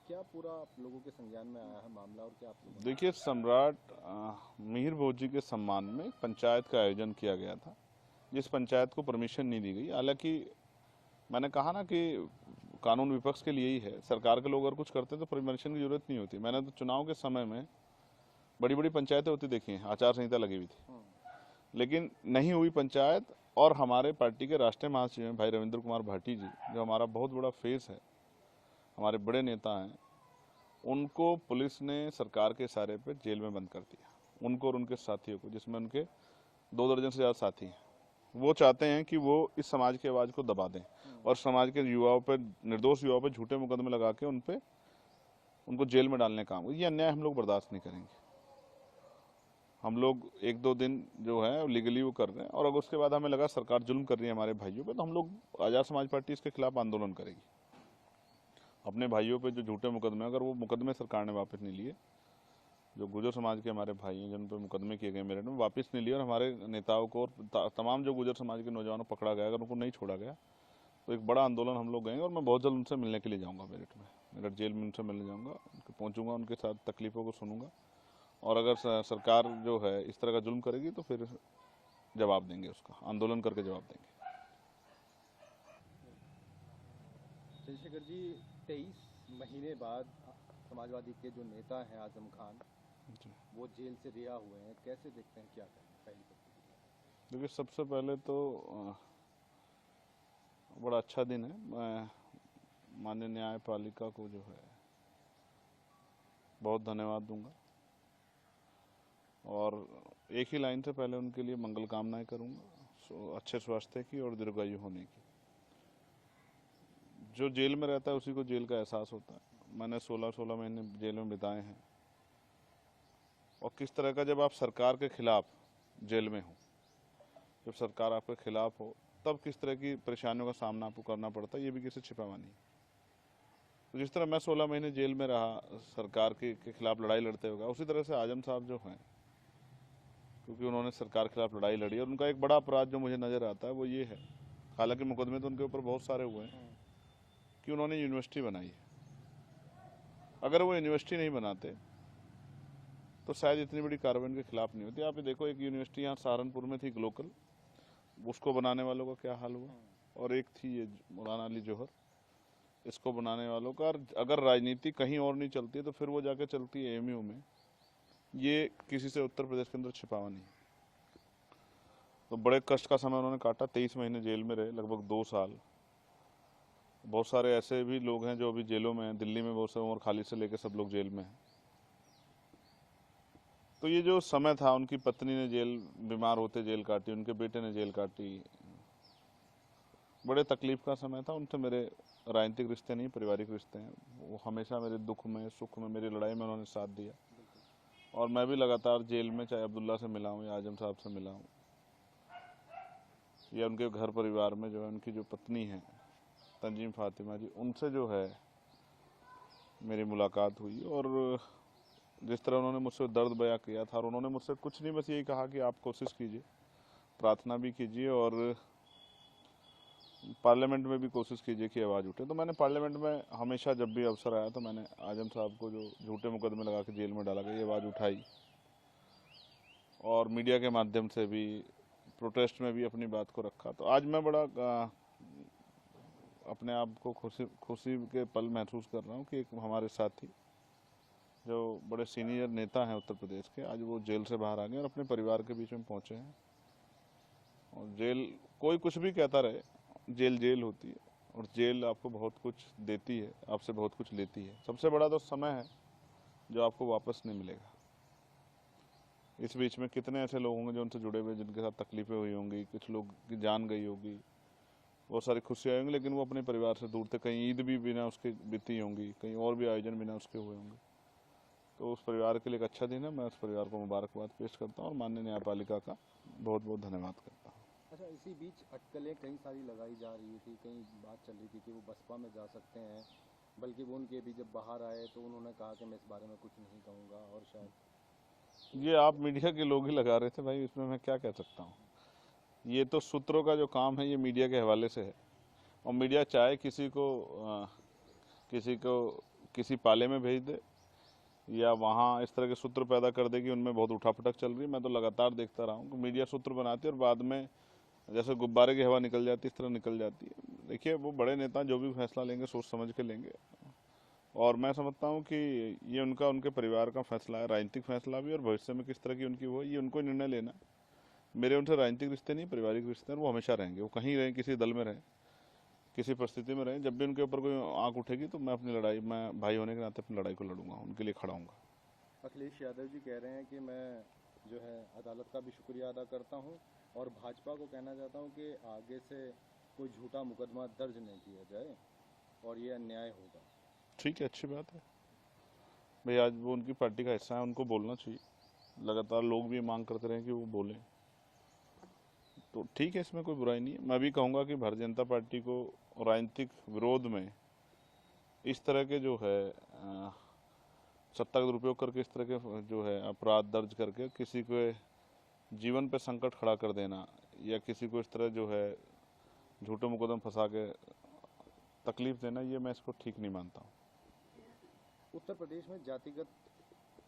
क्या पूरा आप लोगों के संज्ञान में आया है मामला और क्या आप लोगों ने? देखिए, सम्राट मिहिर भोजी के सम्मान में पंचायत का आयोजन किया गया था, जिस पंचायत को परमिशन नहीं दी गई। हालांकि मैंने कहा ना कि कानून विपक्ष के लिए ही है, सरकार के लोग अगर कुछ करते तो परमिशन की जरूरत नहीं होती। मैंने तो चुनाव के समय में बड़ी बड़ी पंचायतें होती देखी हैं, आचार संहिता लगी हुई थी, लेकिन नहीं हुई पंचायत। और हमारे पार्टी के राष्ट्रीय महासचिव हैं भाई रविंद्र कुमार भाटी जी, जो हमारा बहुत बड़ा फेस है, हमारे बड़े नेता हैं, उनको पुलिस ने सरकार के इशारे पे जेल में बंद कर दिया, उनको और उनके साथियों को, जिसमें उनके 2 दर्जन से ज़्यादा साथी हैं। वो चाहते हैं कि वो इस समाज की आवाज़ को दबा दें और समाज के युवाओं पर, निर्दोष युवाओं पर झूठे मुकदमे लगा के उनको जेल में डालने का काम। ये अन्याय हम लोग बर्दाश्त नहीं करेंगे। हम लोग 1-2 दिन जो है लीगली वो कर रहे हैं, और अगर उसके बाद हमें लगा सरकार जुल्म कर रही है हमारे भाइयों पे, तो हम लोग, आज़ाद समाज पार्टी इसके खिलाफ आंदोलन करेगी। अपने भाइयों पे जो झूठे मुकदमे, अगर वो मुकदमे सरकार ने वापस नहीं लिए, जो गुर्जर समाज के हमारे भाई हैं जिन पर मुकदमे किए गए मेरठ में, वापस नहीं लिए, और हमारे नेताओं को और तमाम जो गुर्जर समाज के नौजवानों को पकड़ा गया, अगर उनको नहीं छोड़ा गया, तो एक बड़ा आंदोलन हम लोग गएंगे। और मैं बहुत जल्द उनसे मिलने के लिए जाऊँगा मेरठ में, मेरठ जेल में उनसे मिलने जाऊँगा, पहुँचूँगा, उनके साथ तकलीफ़ों को सुनूंगा, और अगर सरकार जो है इस तरह का जुल्म करेगी तो फिर जवाब देंगे, उसका आंदोलन करके जवाब देंगे। चंद्रशेखर जी, 23 महीने बाद समाजवादी के जो नेता हैं आजम खान, वो जेल से रिहा हुए हैं, कैसे देखते हैं, क्या करें? पहली प्रतिक्रिया। देखिए, सबसे पहले तो बड़ा अच्छा दिन है। मैं माननीय न्यायपालिका को जो है बहुत धन्यवाद दूंगा, और एक ही लाइन से पहले उनके लिए मंगल कामनाएं करूंगा, अच्छे स्वास्थ्य की और दीर्घायु होने की। जो जेल में रहता है उसी को जेल का एहसास होता है। मैंने 16 महीने जेल में बिताए हैं, और किस तरह का, जब आप सरकार के खिलाफ जेल में हो, जब सरकार आपके खिलाफ हो, तब किस तरह की परेशानियों का सामना आपको करना पड़ता है, ये भी किसी छिपा हुआ नहीं। तो जिस तरह मैं 16 महीने जेल में रहा सरकार के खिलाफ लड़ाई लड़ते हुए, उसी तरह से आजम साहब जो हैं, क्योंकि उन्होंने सरकार के खिलाफ लड़ाई लड़ी, और उनका एक बड़ा अपराध जो मुझे नज़र आता है वो ये है, हालांकि मुकदमे तो उनके ऊपर बहुत सारे हुए हैं, कि उन्होंने यूनिवर्सिटी बनाई है। अगर वो यूनिवर्सिटी नहीं बनाते तो शायद इतनी बड़ी कार्रवाई उनके खिलाफ नहीं होती। आप ये देखो, एक यूनिवर्सिटी यहाँ सहारनपुर में थी ग्लोकल, उसको बनाने वालों का क्या हाल हुआ, और एक थी ये मौलाना अली जौहर, इसको बनाने वालों का। अगर राजनीति कहीं और नहीं चलती है तो फिर वो जाके चलती है एएमयू में। ये किसी से उत्तर प्रदेश के अंदर छिपावा नहीं। तो बड़े कष्ट का समय उन्होंने काटा, 23 महीने जेल में रहे, लगभग 2 साल। बहुत सारे ऐसे भी लोग हैं जो अभी जेलों में हैं, दिल्ली में बहुत सारे, उमर खालिद से लेकर सब लोग जेल में हैं। तो ये जो समय था, उनकी पत्नी ने जेल, बीमार होते जेल काटी, उनके बेटे ने जेल काटी, बड़े तकलीफ का समय था। उनसे मेरे राजनीतिक रिश्ते नहीं, पारिवारिक रिश्ते हैं। वो हमेशा मेरे दुख में, सुख में, मेरी लड़ाई में उन्होंने साथ दिया, और मैं भी लगातार जेल में, चाहे अब्दुल्ला से मिला हूँ या आजम साहब से मिला हूँ, या उनके घर परिवार में जो है उनकी जो पत्नी है तंजीम फातिमा जी, उनसे जो है मेरी मुलाकात हुई। और जिस तरह उन्होंने मुझसे दर्द बयां किया था, और उन्होंने मुझसे कुछ नहीं, बस यही कहा कि आप कोशिश कीजिए, प्रार्थना भी कीजिए, और पार्लियामेंट में भी कोशिश कीजिए कि आवाज़ उठे। तो मैंने पार्लियामेंट में हमेशा, जब भी अवसर आया, तो मैंने आजम साहब को, जो झूठे मुकदमे लगा के जेल में डाला गया, ये आवाज़ उठाई, और मीडिया के माध्यम से भी, प्रोटेस्ट में भी अपनी बात को रखा। तो आज मैं बड़ा अपने आप को खुशी के पल महसूस कर रहा हूँ कि एक हमारे साथी, जो बड़े सीनियर नेता हैं उत्तर प्रदेश के, आज वो जेल से बाहर आ गए और अपने परिवार के बीच में पहुँचे हैं। और जेल, कोई कुछ भी कहता रहे, जेल जेल होती है, और जेल आपको बहुत कुछ देती है, आपसे बहुत कुछ लेती है। सबसे बड़ा तो समय है जो आपको वापस नहीं मिलेगा। इस बीच में कितने ऐसे लोग होंगे जो उनसे जुड़े हुए, जिनके साथ तकलीफें हुई होंगी, कुछ लोग की जान गई होगी, बहुत सारी खुशियाँ होंगी, लेकिन वो अपने परिवार से दूर थे। कहीं ईद भी बिना उसके बीती होंगी, कहीं और भी आयोजन बिना उसके हुए होंगे। तो उस परिवार के लिए एक अच्छा दिन है। मैं उस परिवार को मुबारकबाद पेश करता हूँ, और माननीय न्यायपालिका का बहुत बहुत धन्यवाद करता हूँ। अच्छा, इसी बीच अटकलें कई सारी लगाई जा रही थी, कई बात चल रही थी कि वो बसपा में जा सकते हैं, बल्कि वो उनके भी जब बाहर आए तो उन्होंने कहा कि मैं इस बारे में कुछ नहीं कहूँगा, और शायद ये आप मीडिया के लोग ही लगा रहे थे भाई, इसमें मैं क्या कह सकता हूँ। ये तो सूत्रों का जो काम है, ये मीडिया के हवाले से है, और मीडिया चाहे किसी को किसी पाले में भेज दे या वहाँ इस तरह के सूत्र पैदा कर दे कि उनमें बहुत उठापटक चल रही है। मैं तो लगातार देखता रहा हूँ कि मीडिया सूत्र बनाती है और बाद में जैसे गुब्बारे की हवा निकल जाती है इस तरह निकल जाती है। देखिए, वो बड़े नेता जो भी फैसला लेंगे सोच समझ के लेंगे, और मैं समझता हूँ कि ये उनके परिवार का फैसला है, राजनीतिक फैसला भी, और भविष्य में किस तरह की उनकी वो ये उनको निर्णय लेना। मेरे उनसे राजनीतिक रिश्ते नहीं, पारिवारिक रिश्ते हैं, वो हमेशा रहेंगे। वो कहीं रहें, किसी दल में रहें, किसी परिस्थिति में रहें, जब भी उनके ऊपर कोई आंख उठेगी तो मैं अपनी लड़ाई, मैं भाई होने के नाते अपनी लड़ाई को लड़ूंगा, उनके लिए खड़ा हूँगा। अखिलेश यादव जी कह रहे हैं कि मैं जो है अदालत का भी शुक्रिया अदा करता हूं और भाजपा को कहना चाहता हूं कि आगे से कोई झूठा मुकदमा दर्ज नहीं किया जाए और ये अन्याय होगा। ठीक है, अच्छी बात है भाई, आज वो उनकी पार्टी का हिस्सा है, उनको बोलना चाहिए। लगातार लोग भी मांग करते रहे कि वो बोलें, तो ठीक है, इसमें कोई बुराई नहीं है। मैं भी कहूँगा कि भारतीय जनता पार्टी को राजनीतिक विरोध में इस तरह के जो है सत्ता का दुरुपयोग करके इस तरह के जो है अपराध दर्ज करके किसी के जीवन पे संकट खड़ा कर देना या किसी को इस तरह जो है झूठे मुकदमे फंसा के तकलीफ देना, ये मैं इसको ठीक नहीं मानता हूँ। उत्तर प्रदेश में जातिगत,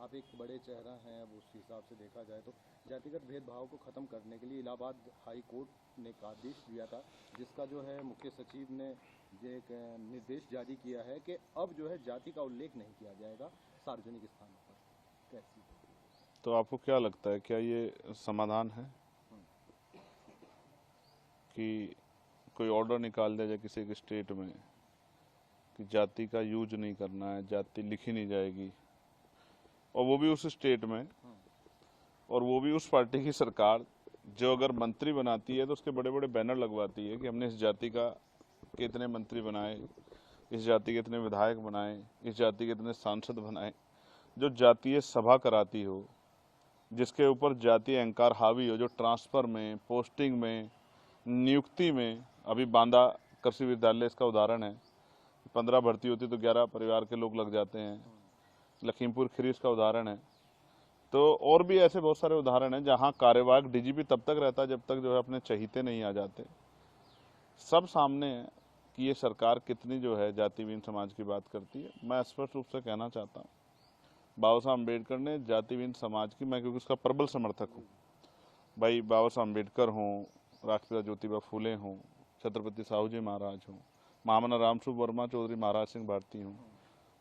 आप एक बड़े चेहरा हैं, अब उस हिसाब से देखा जाए तो जातिगत भेदभाव को ख़त्म करने के लिए इलाहाबाद हाई कोर्ट ने एक आदेश दिया था, जिसका जो है मुख्य सचिव ने एक निर्देश जारी किया है कि अब जो है जाति का उल्लेख नहीं किया जाएगा सार्वजनिक स्थानों पर। कैसी, तो आपको क्या लगता है, क्या ये समाधान है कि कोई ऑर्डर निकाल दिया जाए किसी एक स्टेट में कि जाति का यूज नहीं करना है, जाति लिखी नहीं जाएगी, और वो भी उस स्टेट में, और वो भी उस पार्टी की सरकार जो अगर मंत्री बनाती है तो उसके बड़े बड़े बैनर लगवाती है कि हमने इस जाति का के इतने मंत्री बनाए, इस जाति के इतने विधायक बनाए, इस जाति के इतने सांसद बनाए। जो जातीय सभा कराती हो, जिसके ऊपर जातीय अहंकार हावी हो, जो ट्रांसफर में, पोस्टिंग में, नियुक्ति में, अभी बांदा कृषि विद्यालय इसका उदाहरण है, 15 भर्ती होती तो 11 परिवार के लोग लग जाते हैं। लखीमपुर खीरी इसका उदाहरण है। तो और भी ऐसे बहुत सारे उदाहरण हैं जहां कार्यवाहक डीजीपी तब तक रहता है जब तक जो है अपने चहीते नहीं आ जाते। सब सामने है कि ये सरकार कितनी जो है जातिहीन समाज की बात करती है। मैं स्पष्ट रूप से कहना चाहता हूँ, बाबा साहब अम्बेडकर ने जातिहीन समाज की, मैं क्योंकि उसका प्रबल समर्थक हूँ भाई, बाबा साहब अम्बेडकर हों, राष्ट्रपिता ज्योतिबा फूले हों, छत्रपति साहू जी महाराज हों, महामना रामस्वरूप वर्मा चौधरी महाराज सिंह भारती हों,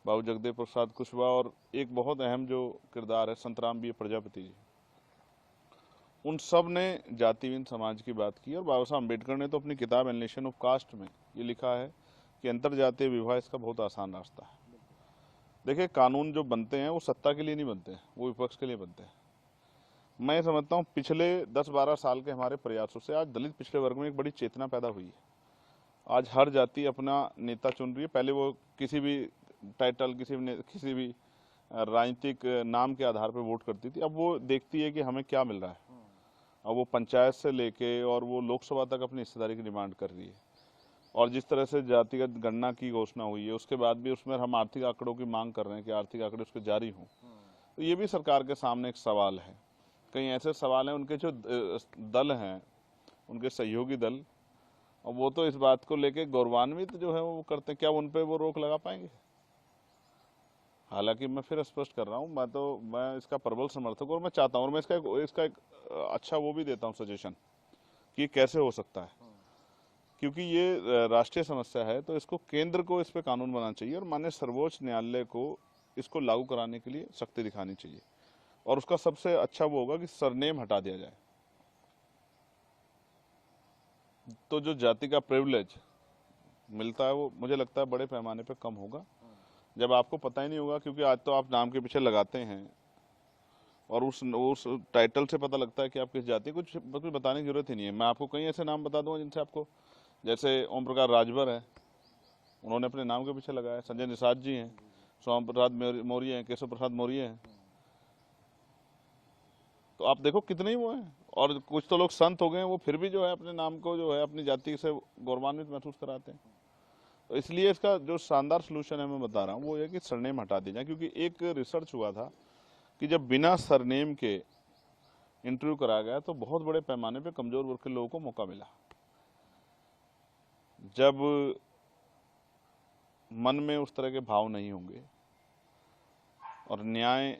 बाबू जगदेव प्रसाद कुशवाहा, और एक बहुत अहम जो किरदार है संतराम बी प्रजापति जी, उन सब ने जातिहीन समाज की बात की। और बाबा साहब अम्बेडकर ने तो अपनी किताब एलिनेशन ऑफ कास्ट में ये लिखा है कि अंतरजातीय विवाह इसका बहुत आसान रास्ता है। देखिए, कानून जो बनते हैं वो सत्ता के लिए नहीं बनते, वो विपक्ष के लिए बनते हैं। मैं समझता हूँ पिछले 10-12 साल के हमारे प्रयासों से आज दलित पिछड़े वर्ग में एक बड़ी चेतना पैदा हुई है। आज हर जाति अपना नेता चुन रही है। पहले वो किसी भी टाइटल, किसी भी राजनीतिक नाम के आधार पर वोट करती थी, अब वो देखती है कि हमें क्या मिल रहा है। अब वो पंचायत से लेके और वो लोकसभा तक अपनी हिस्सेदारी की डिमांड कर रही है। और जिस तरह से जातिगत गणना की घोषणा हुई है उसके बाद भी उसमें हम आर्थिक आंकड़ों की मांग कर रहे हैं कि आर्थिक आंकड़े उसके जारी हों। तो ये भी सरकार के सामने एक सवाल है। कई ऐसे सवाल हैं, उनके जो दल हैं, उनके सहयोगी दल, और वो तो इस बात को लेके गौरवान्वित जो है वो करते हैं, क्या उन पे वो रोक लगा पाएंगे? हालांकि मैं फिर स्पष्ट कर रहा हूँ, मैं इसका प्रबल समर्थक हूँ और मैं चाहता हूँ, और मैं इसका एक अच्छा वो भी देता हूँ सजेशन कि कैसे हो सकता है, क्योंकि ये राष्ट्रीय समस्या है तो इसको केंद्र को इस पे कानून बनाना चाहिए और माननीय सर्वोच्च न्यायालय को इसको लागू कराने के लिए शक्ति दिखानी चाहिए। और उसका सबसे अच्छा वो होगा कि सरनेम हटा दिया जाए, तो जो जाति का प्रिविलेज मिलता है वो मुझे लगता है बड़े पैमाने पे कम होगा, जब आपको पता ही नहीं होगा। क्योंकि आज तो आप नाम के पीछे लगाते हैं और उस टाइटल से पता लगता है कि आप किस जाति, कुछ बताने की जरूरत ही नहीं है। मैं आपको कई ऐसे नाम बता दूंगा जिनसे आपको, जैसे ओम प्रकाश राजभर है, उन्होंने अपने नाम के पीछे लगाया। संजय निषाद जी हैं, स्वामी प्रसाद मौर्य हैं, केशव प्रसाद मौर्य हैं। तो आप देखो कितने ही वो हैं। और कुछ तो लोग संत हो गए हैं, वो फिर भी जो है अपने नाम को जो है अपनी जाति से गौरवान्वित महसूस कराते हैं। तो इसलिए इसका जो शानदार सोल्यूशन है मैं बता रहा हूँ वो ये कि सरनेम हटा दी जाए। क्योंकि एक रिसर्च हुआ था कि जब बिना सरनेम के इंटरव्यू कराया गया तो बहुत बड़े पैमाने पे कमजोर वर्ग के लोगों को मौका मिला। जब मन में उस तरह के भाव नहीं होंगे, और न्याय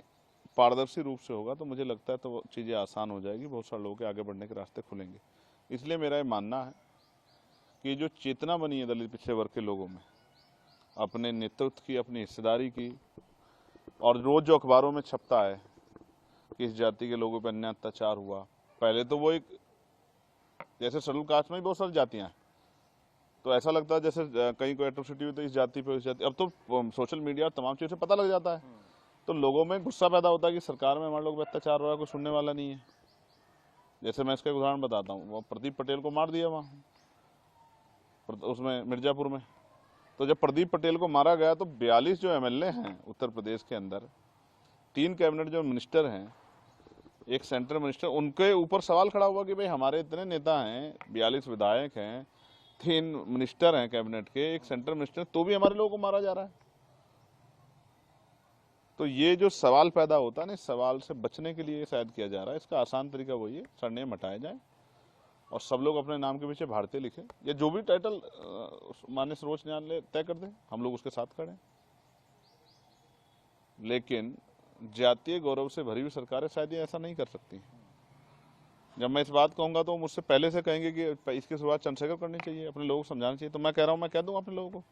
पारदर्शी रूप से होगा तो मुझे लगता है तो चीज़ें आसान हो जाएगी, बहुत सारे लोगों के आगे बढ़ने के रास्ते खुलेंगे। इसलिए मेरा ये मानना है कि जो चेतना बनी है दलित पिछड़े वर्ग के लोगों में, अपने नेतृत्व की, अपनी हिस्सेदारी की, और रोज जो अखबारों में छपता है कि इस जाति के लोगों पर अन्याय अत्याचार हुआ, पहले तो वो एक जैसे शेड्यूल कास्ट में भी बहुत सारी जातियां हैं, तो ऐसा लगता है जैसे कहीं कोई एट्रोसिटी हुई तो इस जाति पे, उस जाति, अब तो सोशल मीडिया और तमाम चीज़ों से पता लग जाता है, तो लोगों में गुस्सा पैदा होता है कि सरकार में हमारे लोग पे अत्याचार हो रहा है, कोई सुनने वाला नहीं है। जैसे मैं इसका एक उदाहरण बताता हूँ, वो प्रदीप पटेल को मार दिया वहाँ उसमें मिर्जापुर में। तो जब प्रदीप पटेल को मारा गया तो 42 जो एमएलए हैं उत्तर प्रदेश के अंदर, 3 कैबिनेट जो मिनिस्टर हैं, एक सेंट्रल मिनिस्टर, उनके ऊपर सवाल खड़ा हुआ कि भाई हमारे इतने नेता हैं, 42 विधायक हैं, 3 मिनिस्टर हैं कैबिनेट के, एक सेंट्रल मिनिस्टर, तो भी हमारे लोगों को मारा जा रहा है। तो ये जो सवाल पैदा होता है ना, इस सवाल से बचने के लिए शायद किया जा रहा है। इसका आसान तरीका वही है, सरनेम हटाए जाए और सब लोग अपने नाम के पीछे भारतीय लिखें, या जो भी टाइटल माननीय सर्वोच्च न्यायालय तय कर दे, हम लोग उसके साथ खड़े हैं। लेकिन जातीय गौरव से भरी हुई सरकारें शायद ये ऐसा नहीं कर सकती। जब मैं इस बात कहूंगा तो मुझसे पहले से कहेंगे कि इसकी शुरुआत चंद्रशेखर करनी चाहिए, अपने लोगों को समझाना चाहिए। तो मैं कह रहा हूँ, मैं कह दूंगा अपने लोगों को,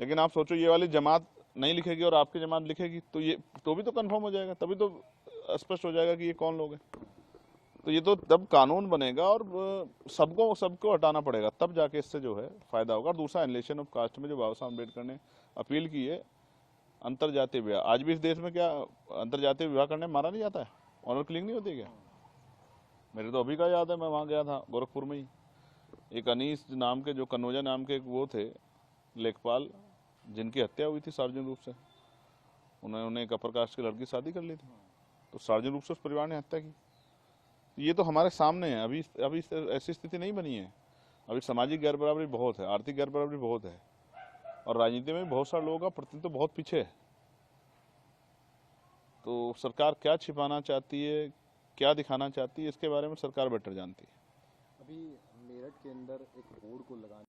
लेकिन आप सोचो ये वाली जमात नहीं लिखेगी और आपकी जमात लिखेगी, तो ये तो भी तो कंफर्म हो जाएगा, तभी तो स्पष्ट हो जाएगा कि ये कौन लोग हैं। तो ये तो तब कानून बनेगा और सबको हटाना पड़ेगा, तब जाके इससे जो है फायदा होगा। और दूसरा, एनलेशन ऑफ कास्ट में जो बाबा साहब अम्बेडकर ने अपील की है, अंतरजातीय विवाह, आज भी इस देश में क्या अंतरजातीय विवाह करने में मारा नहीं जाता है? ऑनर किलिंग नहीं होती क्या? मेरे तो अभी का याद है, मैं वहाँ गया था गोरखपुर में ही, एक अनीस नाम के, जो कन्नौजा नाम के एक वो थे लेखपाल, जिनकी हत्या हुई थी सार्वजनिक रूप से। उन्होंने एक अपर कास्ट की लड़की शादी कर ली थी, तो सार्वजनिक रूप से उस परिवार ने हत्या की। ये तो हमारे सामने है। अभी ऐसी स्थिति नहीं बनी है। अभी सामाजिक गैर बराबरी बहुत है, आर्थिक गैर बराबरी बहुत है, और राजनीति में बहुत सारे लोगों का प्रतिनिधित्व तो बहुत पीछे है। तो सरकार क्या छिपाना चाहती है, क्या दिखाना चाहती है, इसके बारे में सरकार बेटर जानती है। अभी मेरठ के अंदर एक बोर्ड को लगाने